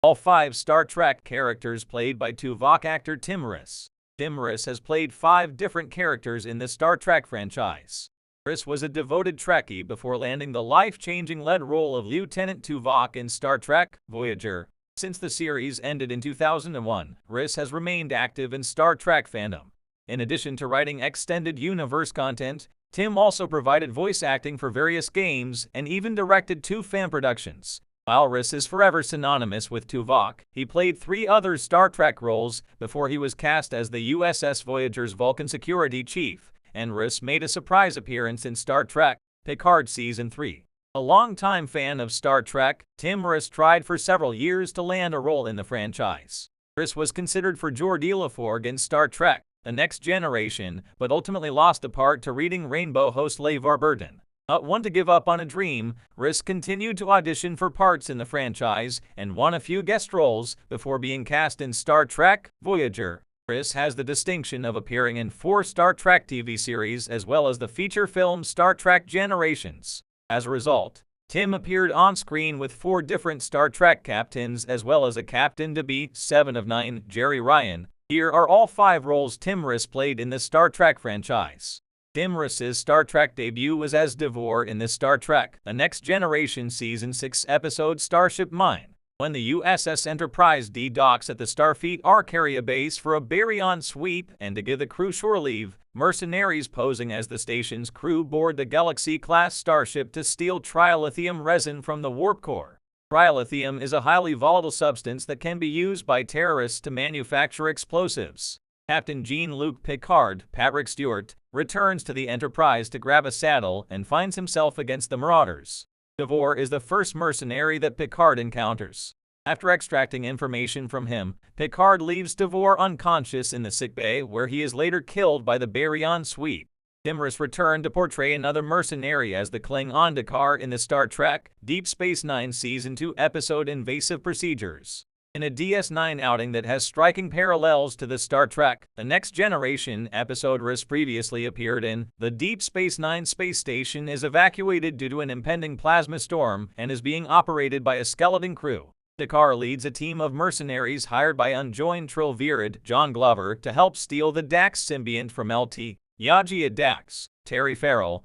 All 5 Star Trek characters played by Tuvok actor Tim Russ. Tim Russ has played 5 different characters in the Star Trek franchise. Russ was a devoted Trekkie before landing the life-changing lead role of Lieutenant Tuvok in Star Trek Voyager. Since the series ended in 2001, Russ has remained active in Star Trek fandom. In addition to writing extended universe content, Tim also provided voice acting for various games and even directed 2 fan productions. While Russ is forever synonymous with Tuvok, he played 3 other Star Trek roles before he was cast as the USS Voyager's Vulcan security chief, and Russ made a surprise appearance in Star Trek Picard Season 3. A longtime fan of Star Trek, Tim Russ tried for several years to land a role in the franchise. Russ was considered for Geordi LaForge in Star Trek The Next Generation, but ultimately lost the part to Reading Rainbow host LeVar Burton. Not one to give up on a dream, Russ continued to audition for parts in the franchise and won a few guest roles before being cast in Star Trek Voyager. Russ has the distinction of appearing in 4 Star Trek TV series as well as the feature film Star Trek Generations. As a result, Tim appeared on screen with 4 different Star Trek captains as well as a captain to be 7 of 9, Jerry Ryan. Here are all 5 roles Tim Russ played in the Star Trek franchise. Tim Russ's Star Trek debut was as Devore in the Star Trek The Next Generation Season 6 episode Starship Mine. When the USS Enterprise docks at the Starfleet Arcaria base for a baryon sweep and to give the crew shore leave, mercenaries posing as the station's crew board the Galaxy-class starship to steal trilithium resin from the warp core. Trilithium is a highly volatile substance that can be used by terrorists to manufacture explosives. Captain Jean-Luc Picard, Patrick Stewart, returns to the Enterprise to grab a saddle and finds himself against the Marauders. Devore is the first mercenary that Picard encounters. After extracting information from him, Picard leaves Devore unconscious in the sickbay where he is later killed by the baryon sweep. Tim Russ returned to portray another mercenary as the Klingon Dakar in the Star Trek Deep Space Nine Season 2 episode Invasive Procedures. In a DS9 outing that has striking parallels to the Star Trek The Next Generation episode Russ previously appeared in, the Deep Space Nine space station is evacuated due to an impending plasma storm and is being operated by a skeleton crew. Dakar leads a team of mercenaries hired by unjoined Trilvirid John Glover to help steal the Dax symbiont from LT. Yaji Dax, Terry Farrell,